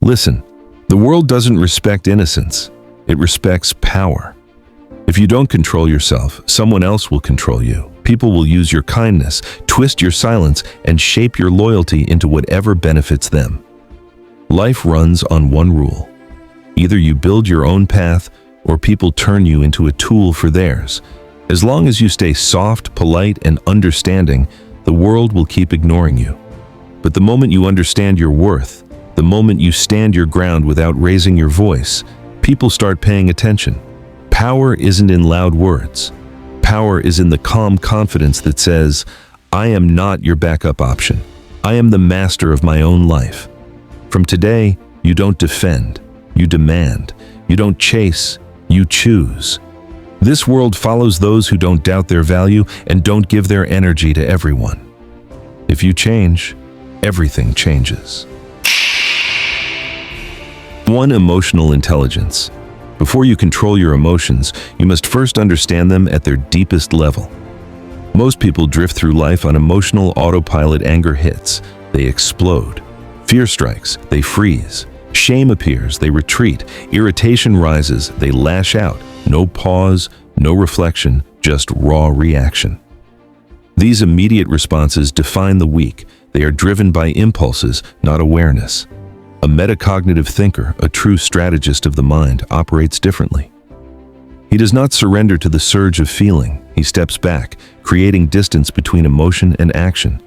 Listen, the world doesn't respect innocence. It respects power. If you don't control yourself, someone else will control you. People will use your kindness, twist your silence, and shape your loyalty into whatever benefits them. Life runs on one rule. Either you build your own path, or people turn you into a tool for theirs. As long as you stay soft, polite, and understanding, the world will keep ignoring you. But the moment you understand your worth, the moment you stand your ground without raising your voice, people start paying attention. Power isn't in loud words. Power is in the calm confidence that says, I am not your backup option. I am the master of my own life. From today, you don't defend, you demand. You don't chase, you choose. This world follows those who don't doubt their value and don't give their energy to everyone. If you change, everything changes. 1. Emotional intelligence. Before you control your emotions, you must first understand them at their deepest level. Most people drift through life on emotional autopilot. Anger hits, they explode. Fear strikes, they freeze. Shame appears, they retreat. Irritation rises, they lash out. No pause, no reflection, just raw reaction. These immediate responses define the weak. They are driven by impulses, not awareness. A metacognitive thinker, a true strategist of the mind, operates differently. He does not surrender to the surge of feeling. He steps back, creating distance between emotion and action.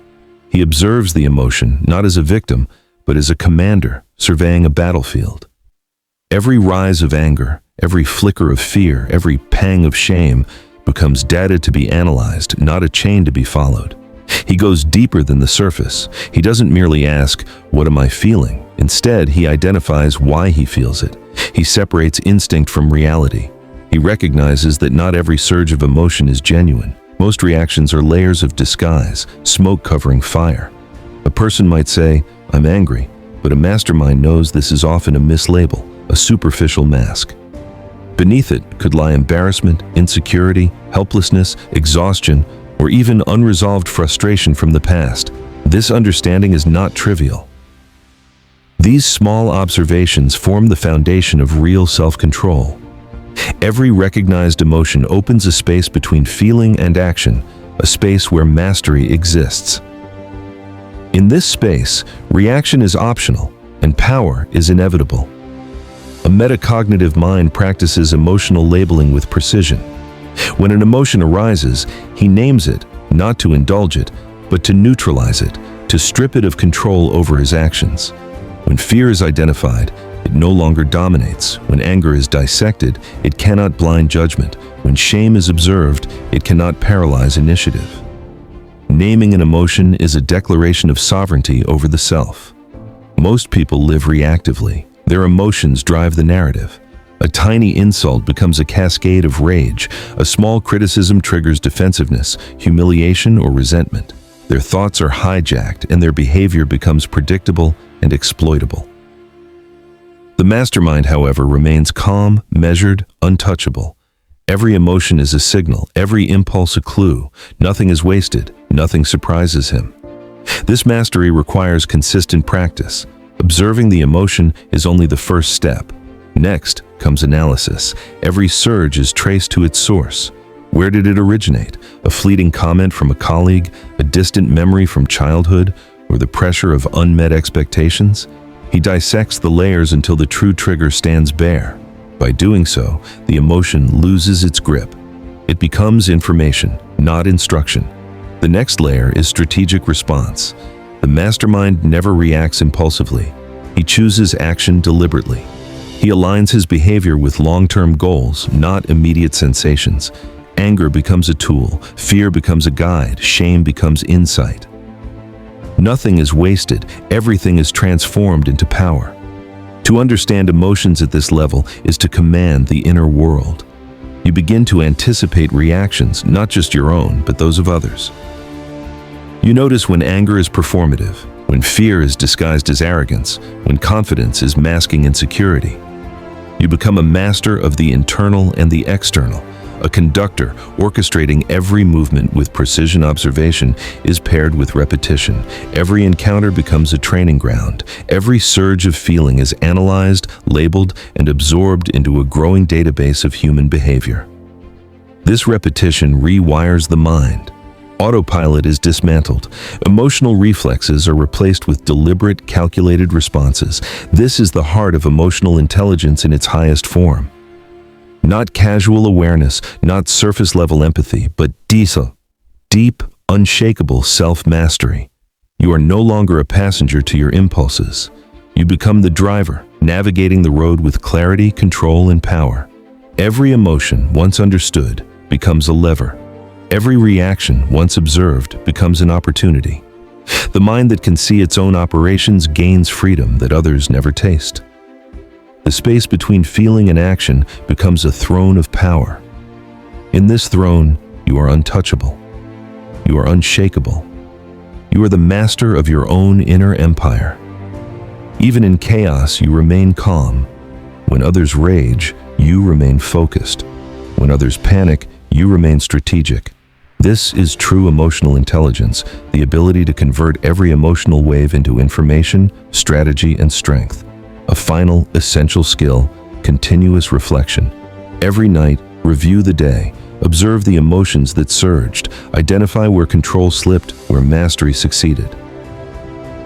He observes the emotion, not as a victim, but as a commander surveying a battlefield. Every rise of anger, every flicker of fear, every pang of shame becomes data to be analyzed, not a chain to be followed. He goes deeper than the surface. He doesn't merely ask, "What am I feeling?" Instead, he identifies why he feels it. He separates instinct from reality. He recognizes that not every surge of emotion is genuine. Most reactions are layers of disguise, smoke covering fire. A person might say, "I'm angry," but a mastermind knows this is often a mislabel, a superficial mask. Beneath it could lie embarrassment, insecurity, helplessness, exhaustion, or even unresolved frustration from the past. This understanding is not trivial. These small observations form the foundation of real self-control. Every recognized emotion opens a space between feeling and action, a space where mastery exists. In this space, reaction is optional and power is inevitable. A metacognitive mind practices emotional labeling with precision. When an emotion arises, he names it, not to indulge it, but to neutralize it, to strip it of control over his actions. When fear is identified, it no longer dominates. When anger is dissected, it cannot blind judgment. When shame is observed, it cannot paralyze initiative. Naming an emotion is a declaration of sovereignty over the self. Most people live reactively. Their emotions drive the narrative. A tiny insult becomes a cascade of rage. A small criticism triggers defensiveness, humiliation, or resentment. Their thoughts are hijacked and their behavior becomes predictable and exploitable. The mastermind, however, remains calm, measured, untouchable. Every emotion is a signal, every impulse a clue. Nothing is wasted, nothing surprises him. This mastery requires consistent practice. Observing the emotion is only the first step. Next comes analysis. Every surge is traced to its source. Where did it originate? A fleeting comment from a colleague, a distant memory from childhood, or the pressure of unmet expectations? He dissects the layers until the true trigger stands bare. By doing so, the emotion loses its grip. It becomes information, not instruction. The next layer is strategic response. The mastermind never reacts impulsively. He chooses action deliberately. He aligns his behavior with long-term goals, not immediate sensations. Anger becomes a tool, fear becomes a guide, shame becomes insight. Nothing is wasted, everything is transformed into power. To understand emotions at this level is to command the inner world. You begin to anticipate reactions, not just your own, but those of others. You notice when anger is performative, when fear is disguised as arrogance, when confidence is masking insecurity. You become a master of the internal and the external, A conductor, orchestrating every movement with precision observation, is paired with repetition. Every encounter becomes a training ground. Every surge of feeling is analyzed, labeled, and absorbed into a growing database of human behavior. This repetition rewires the mind. Autopilot is dismantled. Emotional reflexes are replaced with deliberate, calculated responses. This is the heart of emotional intelligence in its highest form. Not casual awareness, not surface-level empathy, but deep, unshakable self-mastery. You are no longer a passenger to your impulses. You become the driver, navigating the road with clarity, control, and power. Every emotion, once understood, becomes a lever. Every reaction, once observed, becomes an opportunity. The mind that can see its own operations gains freedom that others never taste. The space between feeling and action becomes a throne of power. In this throne, you are untouchable. You are unshakable. You are the master of your own inner empire. Even in chaos, you remain calm. When others rage, you remain focused. When others panic, you remain strategic. This is true emotional intelligence, the ability to convert every emotional wave into information, strategy, and strength. A final, essential skill, continuous reflection. Every night, review the day. Observe the emotions that surged. Identify where control slipped, where mastery succeeded.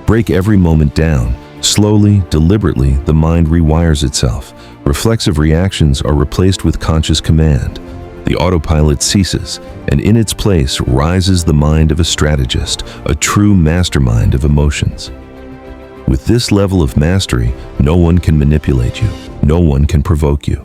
Break every moment down. Slowly, deliberately, the mind rewires itself. Reflexive reactions are replaced with conscious command. The autopilot ceases, and in its place rises the mind of a strategist, a true mastermind of emotions. With this level of mastery, no one can manipulate you, no one can provoke you.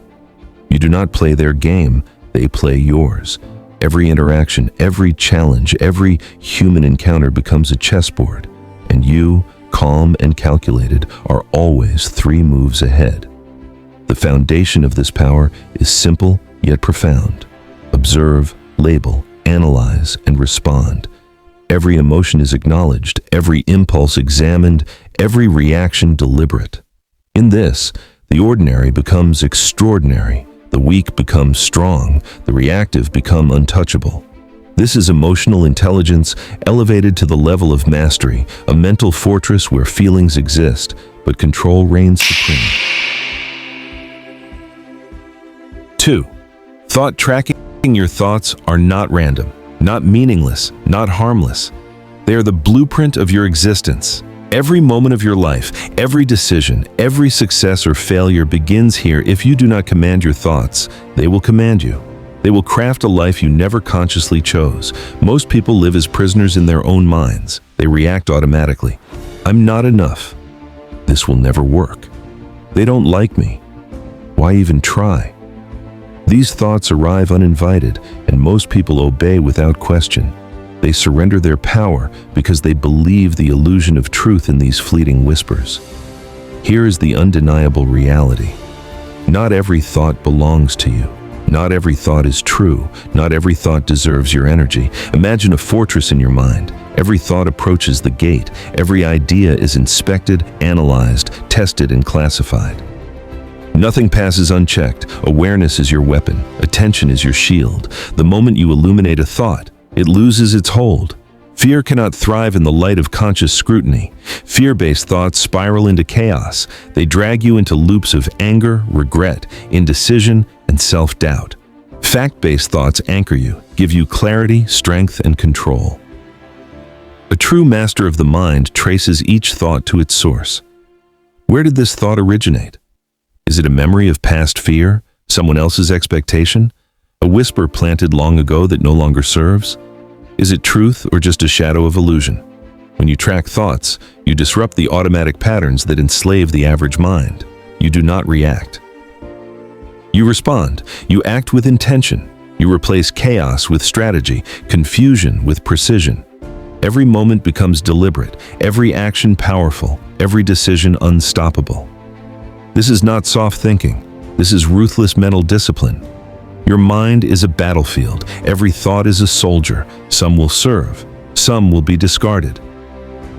You do not play their game, they play yours. Every interaction, every challenge, every human encounter becomes a chessboard, and you, calm and calculated, are always 3 moves ahead. The foundation of this power is simple yet profound. Observe, label, analyze, and respond. Every emotion is acknowledged, every impulse examined, every reaction deliberate. In this, the ordinary becomes extraordinary, the weak become strong, the reactive become untouchable. This is emotional intelligence elevated to the level of mastery, a mental fortress where feelings exist, but control reigns supreme. 2. Thought tracking. Your thoughts are not random, not meaningless, not harmless. They are the blueprint of your existence. Every moment of your life, every decision, every success or failure begins here. If you do not command your thoughts, they will command you. They will craft a life you never consciously chose. Most people live as prisoners in their own minds. They react automatically. I'm not enough. This will never work. They don't like me. Why even try? These thoughts arrive uninvited, and most people obey without question. They surrender their power because they believe the illusion of truth in these fleeting whispers. Here is the undeniable reality. Not every thought belongs to you. Not every thought is true. Not every thought deserves your energy. Imagine a fortress in your mind. Every thought approaches the gate. Every idea is inspected, analyzed, tested, and classified. Nothing passes unchecked. Awareness is your weapon. Attention is your shield. The moment you illuminate a thought, it loses its hold. Fear cannot thrive in the light of conscious scrutiny. Fear-based thoughts spiral into chaos. They drag you into loops of anger, regret, indecision, and self-doubt. Fact-based thoughts anchor you, give you clarity, strength, and control. A true master of the mind traces each thought to its source. Where did this thought originate? Is it a memory of past fear, someone else's expectation, a whisper planted long ago that no longer serves? Is it truth or just a shadow of illusion? When you track thoughts, you disrupt the automatic patterns that enslave the average mind. You do not react. You respond. You act with intention. You replace chaos with strategy, confusion with precision. Every moment becomes deliberate, every action powerful, every decision unstoppable. This is not soft thinking. This is ruthless mental discipline. Your mind is a battlefield. Every thought is a soldier. Some will serve. Some will be discarded.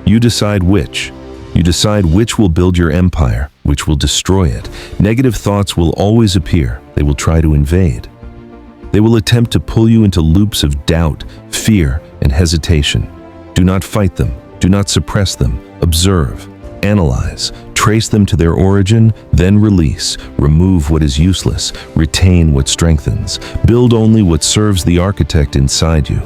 You decide which. You decide which will build your empire, which will destroy it. Negative thoughts will always appear. They will try to invade. They will attempt to pull you into loops of doubt, fear, and hesitation. Do not fight them. Do not suppress them. Observe, analyze, trace them to their origin, then release. Remove what is useless. Retain what strengthens. Build only what serves the architect inside you.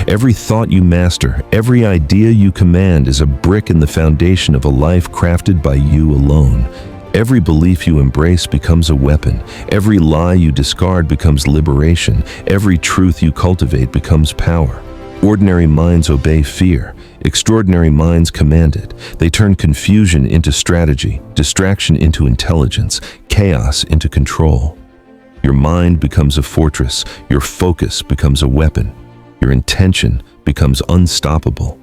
Every thought you master, every idea you command is a brick in the foundation of a life crafted by you alone. Every belief you embrace becomes a weapon. Every lie you discard becomes liberation. Every truth you cultivate becomes power. Ordinary minds obey fear. Extraordinary minds command it. They turn confusion into strategy, distraction into intelligence, chaos into control. Your mind becomes a fortress. Your focus becomes a weapon. Your intention becomes unstoppable.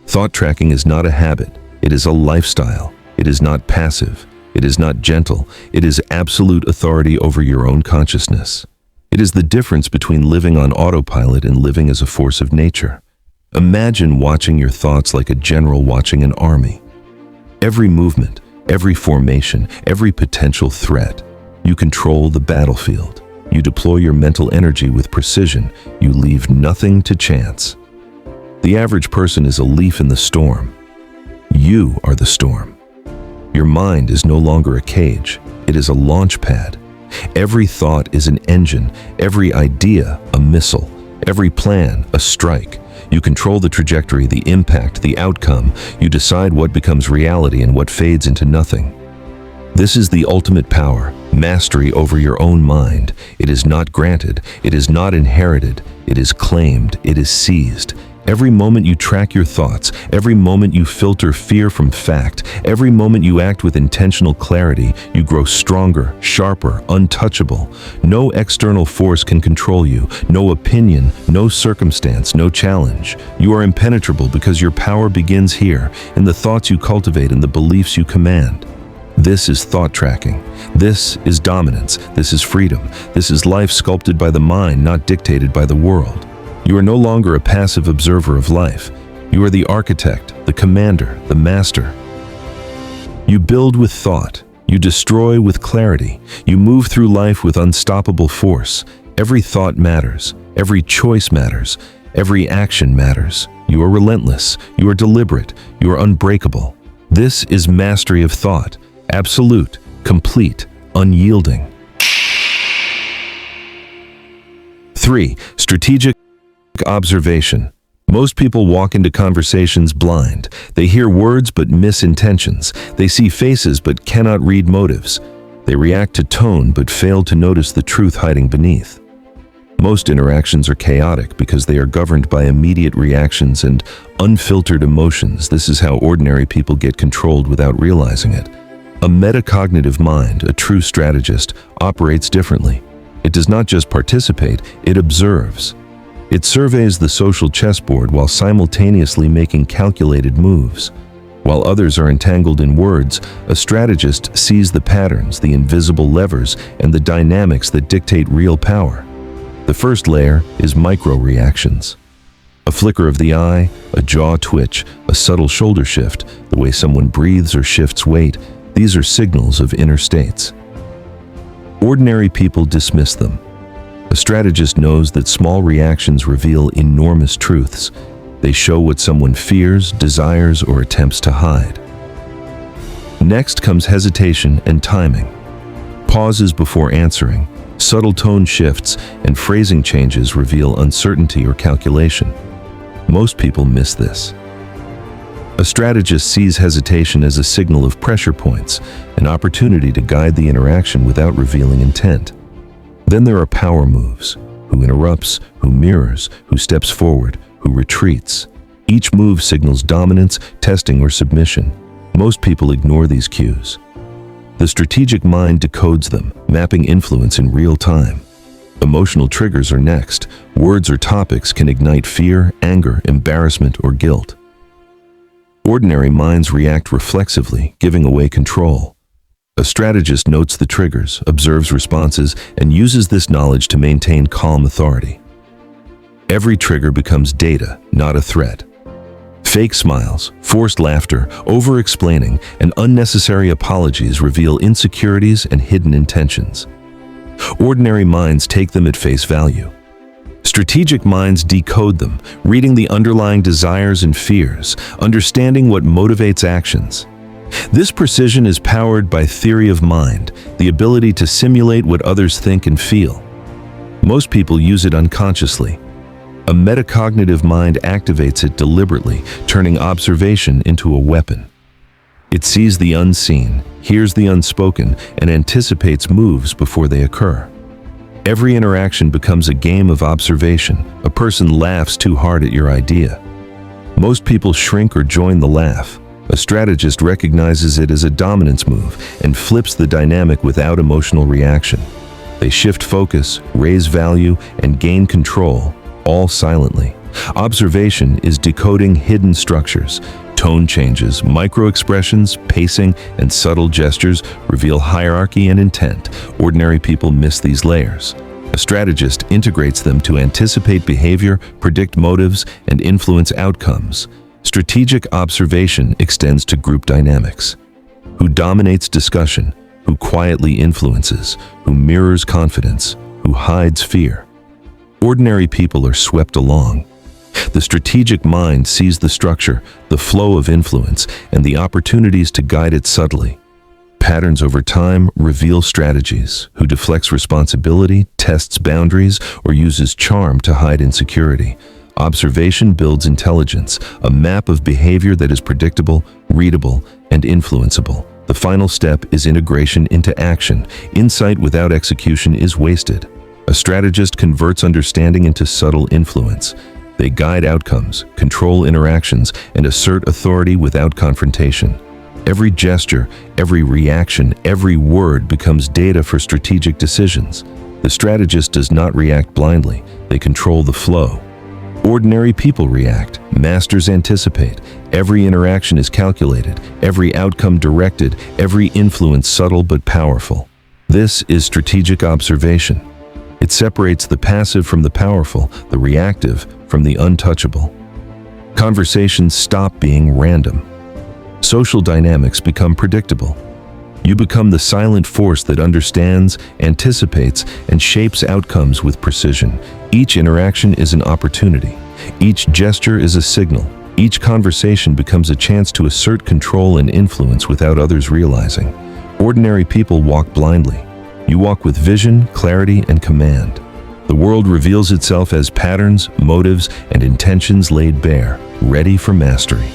Thought tracking is not a habit. It is a lifestyle. It is not passive. It is not gentle. It is absolute authority over your own consciousness. It is the difference between living on autopilot and living as a force of nature. Imagine watching your thoughts like a general watching an army. Every movement, every formation, every potential threat, you control the battlefield. You deploy your mental energy with precision. You leave nothing to chance. The average person is a leaf in the storm. You are the storm. Your mind is no longer a cage. It is a launch pad. Every thought is an engine. Every idea, a missile. Every plan, a strike. You control the trajectory, the impact, the outcome. You decide what becomes reality and what fades into nothing. This is the ultimate power, mastery over your own mind. It is not granted. It is not inherited. It is claimed. It is seized. Every moment you track your thoughts, every moment you filter fear from fact, every moment you act with intentional clarity, you grow stronger, sharper, untouchable. No external force can control you, no opinion, no circumstance, no challenge. You are impenetrable because your power begins here, in the thoughts you cultivate and the beliefs you command. This is thought tracking. This is dominance. This is freedom. This is life sculpted by the mind, not dictated by the world. You are no longer a passive observer of life. You are the architect, the commander, the master. You build with thought. You destroy with clarity. You move through life with unstoppable force. Every thought matters. Every choice matters. Every action matters. You are relentless. You are deliberate. You are unbreakable. This is mastery of thought. Absolute, complete, unyielding. 3. Strategic observation. Most people walk into conversations blind. They hear words but miss intentions. They see faces but cannot read motives. They react to tone but fail to notice the truth hiding beneath. Most interactions are chaotic because they are governed by immediate reactions and unfiltered emotions. This is how ordinary people get controlled without realizing it. A metacognitive mind, a true strategist, operates differently. It does not just participate, it observes. It surveys the social chessboard while simultaneously making calculated moves. While others are entangled in words, a strategist sees the patterns, the invisible levers, and the dynamics that dictate real power. The first layer is micro-reactions. A flicker of the eye, a jaw twitch, a subtle shoulder shift, the way someone breathes or shifts weight, these are signals of inner states. Ordinary people dismiss them. A strategist knows that small reactions reveal enormous truths. They show what someone fears, desires, or attempts to hide. Next comes hesitation and timing. Pauses before answering, subtle tone shifts, and phrasing changes reveal uncertainty or calculation. Most people miss this. A strategist sees hesitation as a signal of pressure points, an opportunity to guide the interaction without revealing intent. Then there are power moves. Who interrupts, who mirrors, who steps forward, who retreats. Each move signals dominance, testing, or submission. Most people ignore these cues. The strategic mind decodes them, mapping influence in real time. Emotional triggers are next. Words or topics can ignite fear, anger, embarrassment, or guilt. Ordinary minds react reflexively, giving away control. A strategist notes the triggers, observes responses, and uses this knowledge to maintain calm authority. Every trigger becomes data, not a threat. Fake smiles, forced laughter, over-explaining, and unnecessary apologies reveal insecurities and hidden intentions. Ordinary minds take them at face value. Strategic minds decode them, reading the underlying desires and fears, understanding what motivates actions. This precision is powered by theory of mind, the ability to simulate what others think and feel. Most people use it unconsciously. A metacognitive mind activates it deliberately, turning observation into a weapon. It sees the unseen, hears the unspoken, and anticipates moves before they occur. Every interaction becomes a game of observation. A person laughs too hard at your idea. Most people shrink or join the laugh. A strategist recognizes it as a dominance move and flips the dynamic without emotional reaction. They shift focus, raise value, and gain control, all silently. Observation is decoding hidden structures. Tone changes, micro-expressions, pacing, and subtle gestures reveal hierarchy and intent. Ordinary people miss these layers. A strategist integrates them to anticipate behavior, predict motives, and influence outcomes. Strategic observation extends to group dynamics. Who dominates discussion? Who quietly influences? Who mirrors confidence? Who hides fear? Ordinary people are swept along. The strategic mind sees the structure, the flow of influence, and the opportunities to guide it subtly. Patterns over time reveal strategies. Who deflects responsibility, tests boundaries, or uses charm to hide insecurity. Observation builds intelligence, a map of behavior that is predictable, readable, and influenceable. The final step is integration into action. Insight without execution is wasted. A strategist converts understanding into subtle influence. They guide outcomes, control interactions, and assert authority without confrontation. Every gesture, every reaction, every word becomes data for strategic decisions. The strategist does not react blindly. They control the flow. Ordinary people react. Masters anticipate. Every interaction is calculated, every outcome directed, every influence subtle but powerful. This is strategic observation. It separates the passive from the powerful, the reactive from the untouchable. Conversations stop being random. Social dynamics become predictable. You become the silent force that understands, anticipates, and shapes outcomes with precision. Each interaction is an opportunity. Each gesture is a signal. Each conversation becomes a chance to assert control and influence without others realizing. Ordinary people walk blindly. You walk with vision, clarity, and command. The world reveals itself as patterns, motives, and intentions laid bare, ready for mastery.